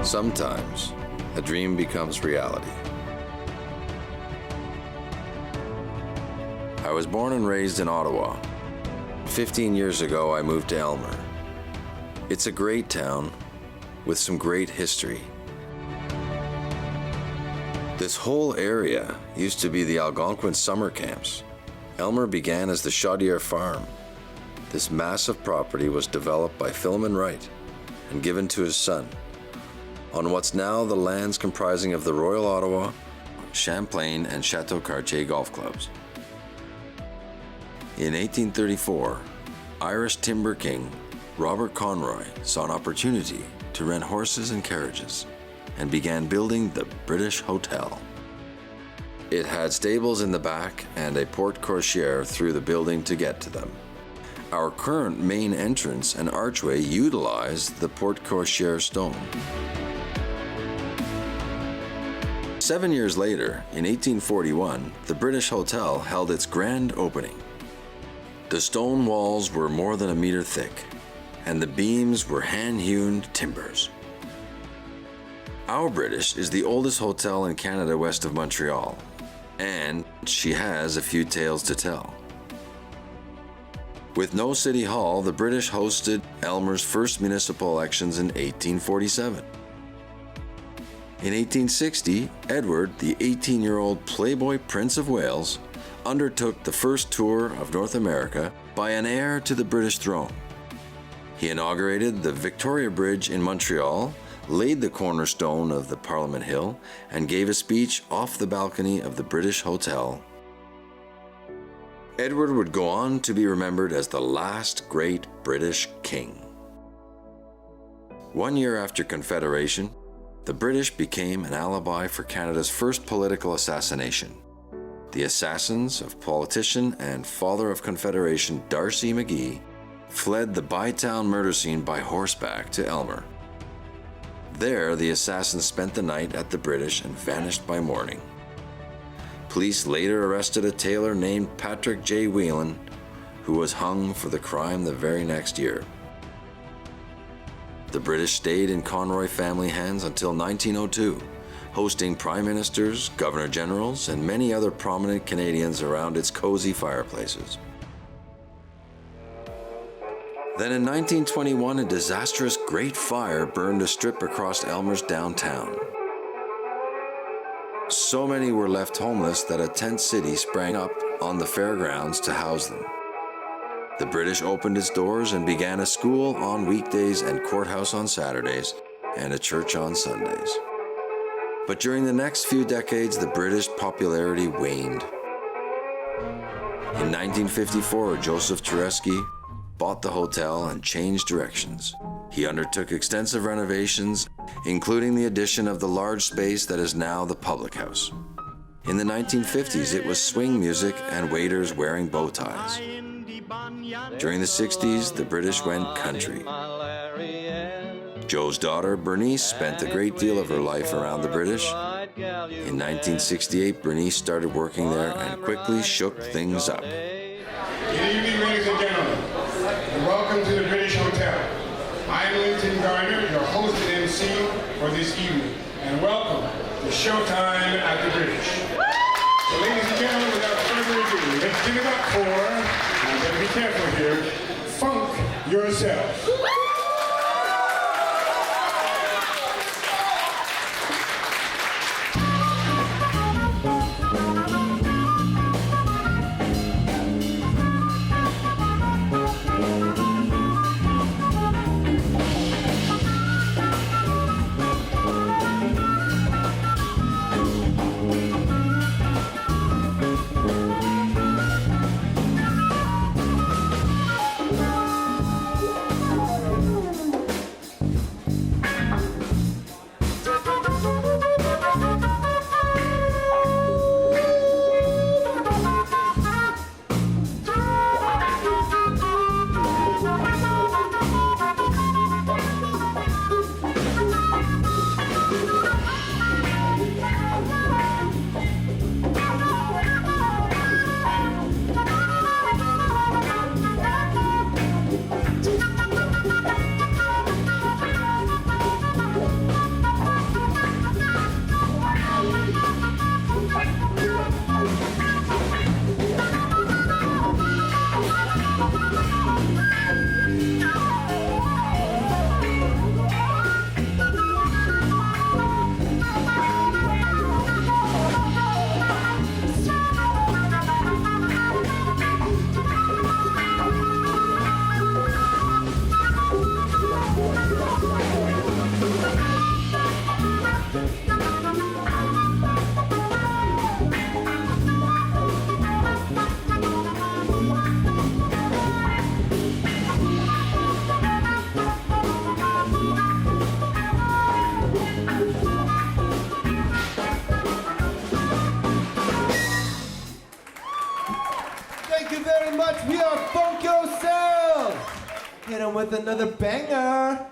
Sometimes, a dream becomes reality. I was born and raised in Ottawa. 15 years ago, I moved to Aylmer. It's a great town with some great history. This whole area used to be the Algonquin summer camps. Aylmer began as the Chaudière Farm. This massive property was developed by Philemon Wright and given to his son on what's now the lands comprising of the Royal Ottawa, Champlain, and Chateau Cartier golf clubs. In 1834, Irish timber king Robert Conroy saw an opportunity to rent horses and carriages and began building the British Hotel. It had stables in the back and a porte cochere through the building to get to them. Our current main entrance and archway utilized the porte cochere stone. 7 years later, in 1841, the British Hotel held its grand opening. The stone walls were more than a meter thick, and the beams were hand-hewn timbers. Our British is the oldest hotel in Canada west of Montreal, and she has a few tales to tell. With no city hall, the British hosted Aylmer's first municipal elections in 1847. In 1860, Edward, the 18-year-old Playboy Prince of Wales, undertook the first tour of North America by an heir to the British throne. He inaugurated the Victoria Bridge in Montreal, laid the cornerstone of the Parliament Hill, and gave a speech off the balcony of the British Hotel. Edward would go on to be remembered as the last great British king. 1 year after Confederation, the British became an alibi for Canada's first political assassination. The assassins of politician and father of Confederation D'Arcy McGee fled the Bytown murder scene by horseback to Aylmer. There, the assassins spent the night at the British and vanished by morning. Police later arrested a tailor named Patrick J. Whelan, who was hung for the crime the very next year. The British stayed in Conroy family hands until 1902, hosting prime ministers, governor-generals, and many other prominent Canadians around its cozy fireplaces. Then in 1921, a disastrous Great Fire burned a strip across Aylmer's downtown. So many were left homeless that a tent city sprang up on the fairgrounds to house them. The British opened its doors and began a school on weekdays and courthouse on Saturdays and a church on Sundays. But during the next few decades, the British popularity waned. In 1954, Joseph Tureski bought the hotel and changed directions. He undertook extensive renovations, including the addition of the large space that is now the Public House. In the 1950s, it was swing music and waiters wearing bow ties. During the 60s, the British went country. Joe's daughter, Bernice, spent a great deal of her life around the British. In 1968, Bernice started working there and quickly shook things up. Good evening, ladies and gentlemen, and welcome to the British Hotel. I'm Linton your host and MC for this evening, and welcome to Showtime at the British. So ladies and gentlemen, without further ado, let's give it up for, and I better be careful here, Funk Yourself. with another banger.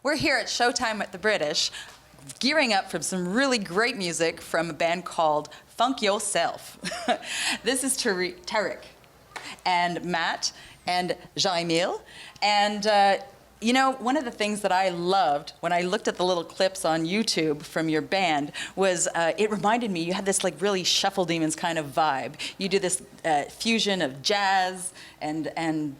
We're here at Showtime at the British, gearing up for some really great music from a band called Funk Yourself. This is Tarek and Matt and Jean-Emile. And you know, one of the things that I loved when I looked at the little clips on YouTube from your band was it reminded me you had this like really Shuffle Demons kind of vibe. You do this fusion of jazz and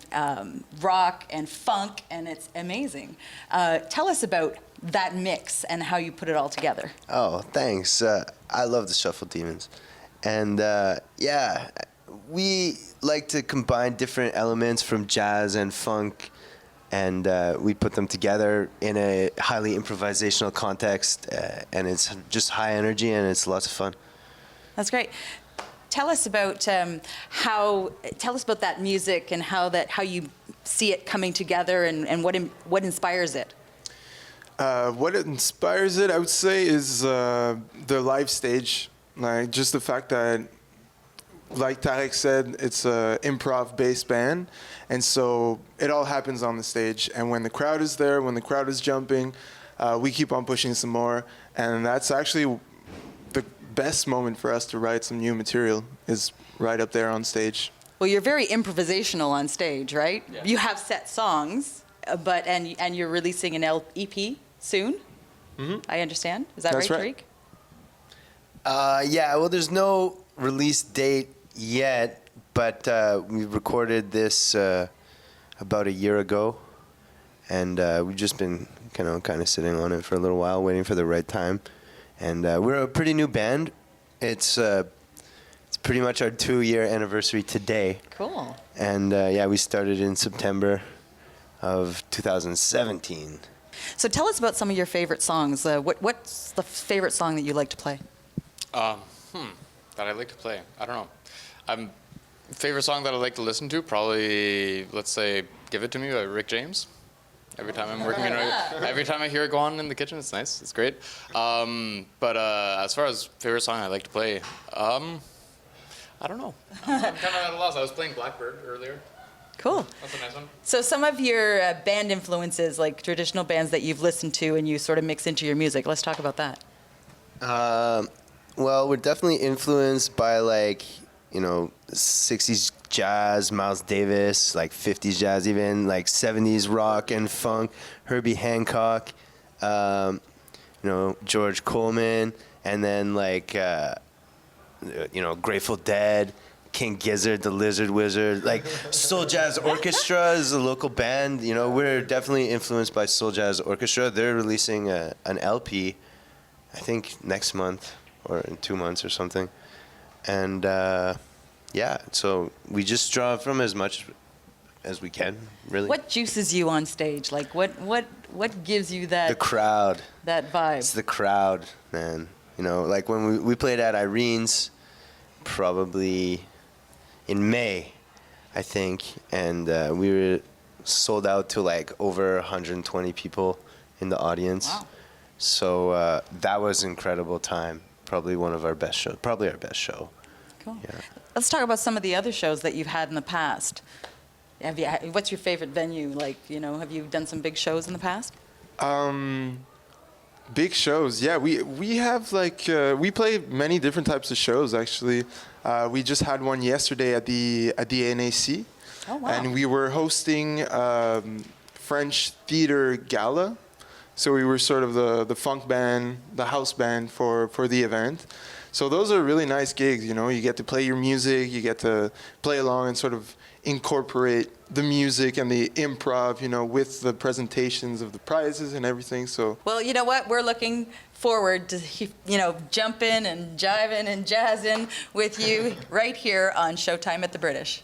rock and funk, and it's amazing. Tell us about that mix and how you put it all together. Oh, thanks. I love the Shuffle Demons. And yeah, we like to combine different elements from jazz and funk, and we put them together in a highly improvisational context, and it's just high energy and it's lots of fun. That's great. Tell us about that music and how you see it coming together and what inspires it. What inspires it, I would say, is the live stage. Like just the fact that, like Tarek said, it's a improv-based band, and so it all happens on the stage. And when the crowd is there, when the crowd is jumping, we keep on pushing some more. And that's actually the best moment for us to write some new material, is right up there on stage. Well, you're very improvisational on stage, right? Yeah. You have set songs, and you're releasing an EP soon. Mm-hmm. I understand. Is that That's right, Tariq? Yeah. Well, there's no release date yet, but we recorded this about a year ago, and we've just been kind of sitting on it for a little while, waiting for the right time. And we're a pretty new band. It's pretty much our 2-year anniversary today. Cool. And yeah, we started in September of 2017. So tell us about some of your favorite songs. What's the favorite song that you like to play? That I like to play. I don't know. Favorite song that I like to listen to, probably, let's say, "Give It to Me" by Rick James. Every time I'm working, every time I hear it go on in the kitchen, it's nice. It's great. But as far as favorite song I like to play, I don't know. I'm kind of at a loss. I was playing Blackbird earlier. Cool. That's a nice one. So some of your band influences, like traditional bands that you've listened to and you sort of mix into your music. Let's talk about that. Well, we're definitely influenced by, like, 60s jazz, Miles Davis, like 50s jazz even, like 70s rock and funk, Herbie Hancock, George Coleman, and then like, Grateful Dead, King Gizzard, the Lizard Wizard, like Soul Jazz Orchestra is a local band. We're definitely influenced by Soul Jazz Orchestra. They're releasing an LP, I think next month or in 2 months or something. And yeah, so we just draw from as much as we can, really. What juices you on stage? Like what gives you that? The crowd. That vibe. It's the crowd, man. Like when we played at Irene's, probably in May, I think, and we were sold out to like over 120 people in the audience. Wow. So that was an incredible time. Probably one of our best shows. Probably our best show. Cool. Yeah. Let's talk about some of the other shows that you've had in the past. What's your favorite venue? Like, have you done some big shows in the past? Big shows, yeah. We have like we play many different types of shows actually. We just had one yesterday at the NAC. Oh wow! And we were hosting French theater gala. So we were sort of the funk band, the house band for the event. So those are really nice gigs, You get to play your music, you get to play along and sort of incorporate the music and the improv, with the presentations of the prizes and everything. So well, you know what? We're looking forward to jumping and jiving and jazzing with you right here on Showtime at the British.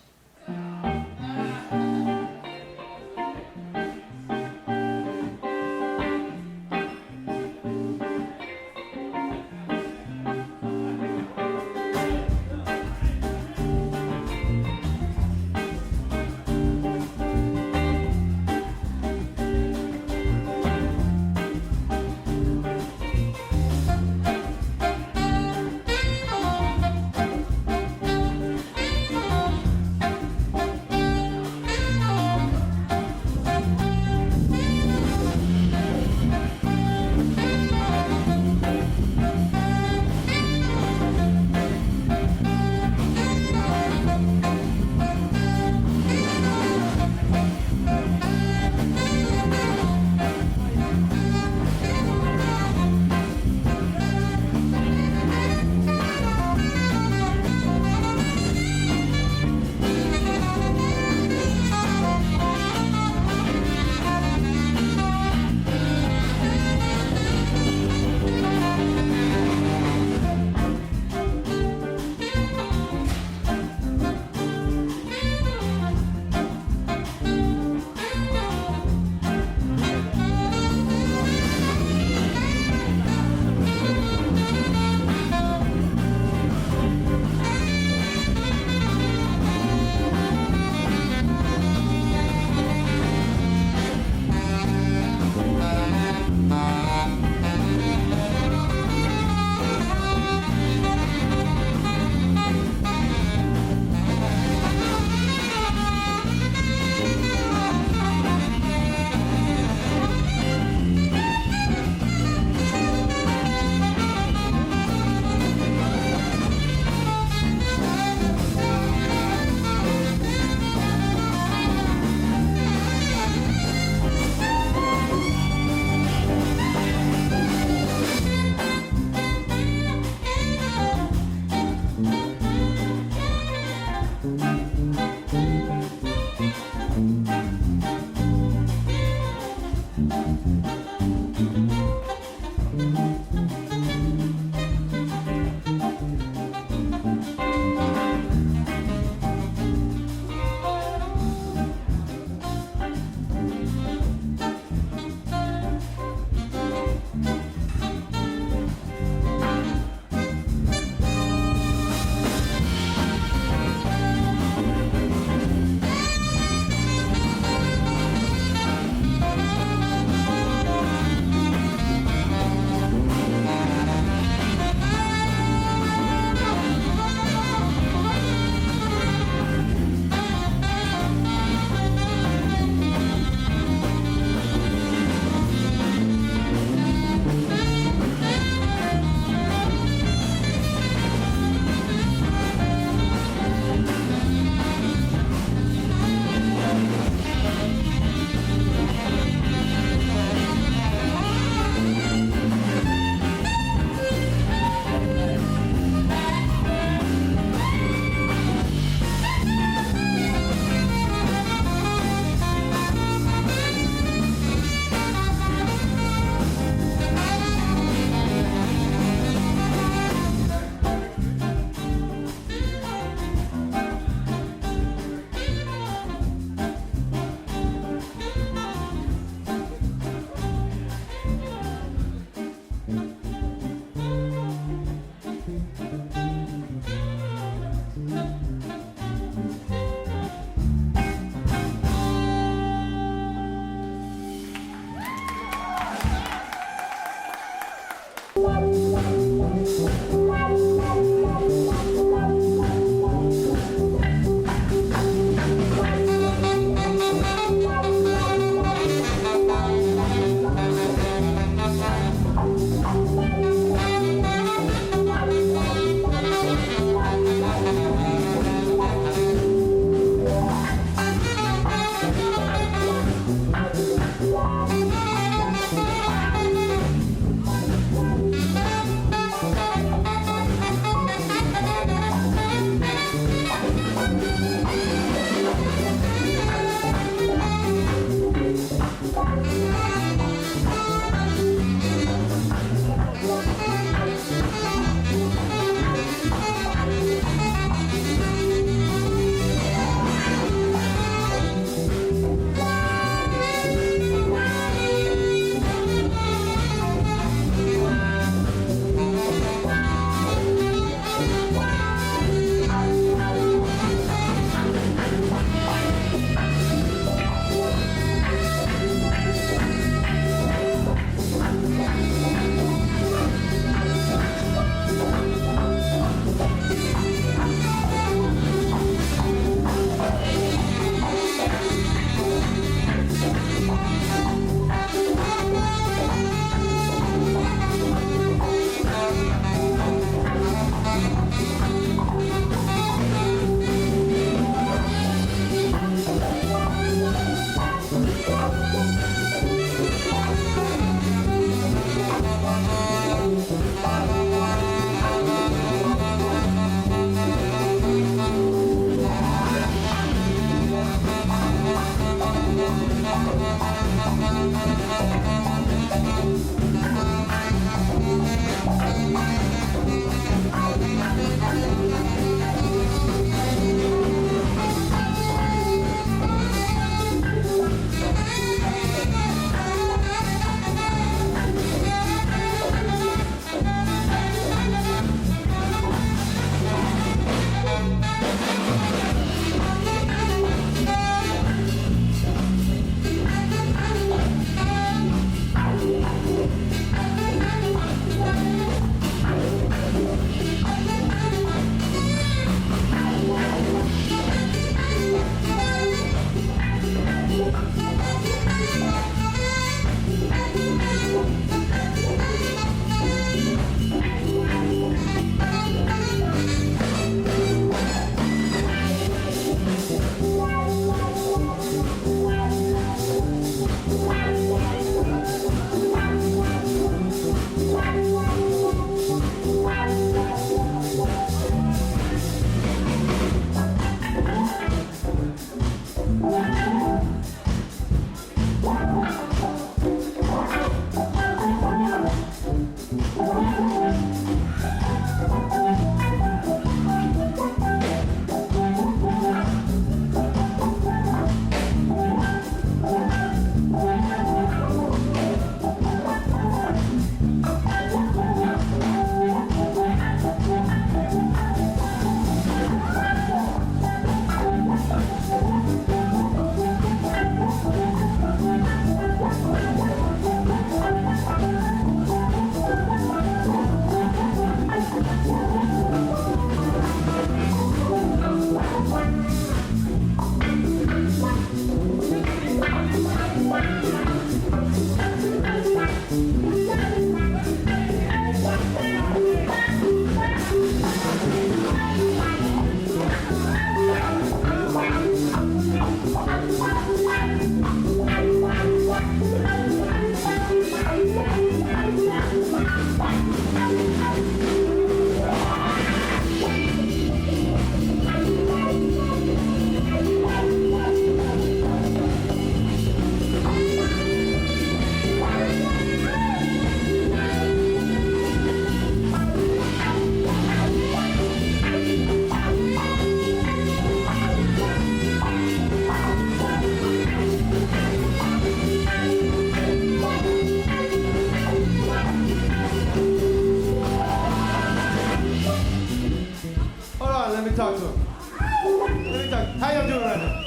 How you doing right now?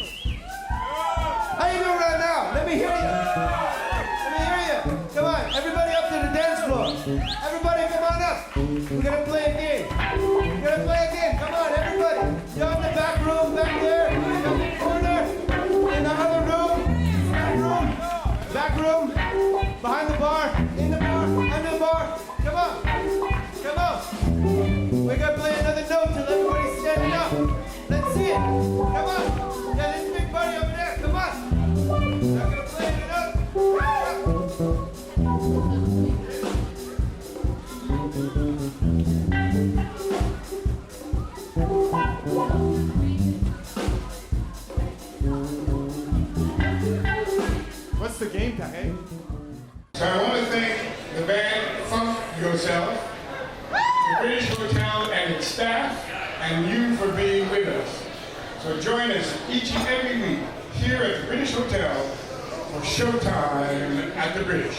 How you doing right now? Let me hear you. Let me hear you. Come on, everybody up to the dance floor. Everybody come on up. We're gonna play a game. We're gonna play a game. Come on, everybody. You're in the back room, back there. You're in the corner. In the other room. Back room. Behind the bar. In the bar. Under the bar. Come on. Come on. We're gonna play another note till everybody's standing up. Let's see it. Come on. Yeah, there's a big party over there. Come on. Not gonna play it up. What's the game, Kare? So I want to thank the band Funk Yourself, the British Hotel and its staff, and you for being with us. So join us each and every week here at the British Hotel for Showtime at the British.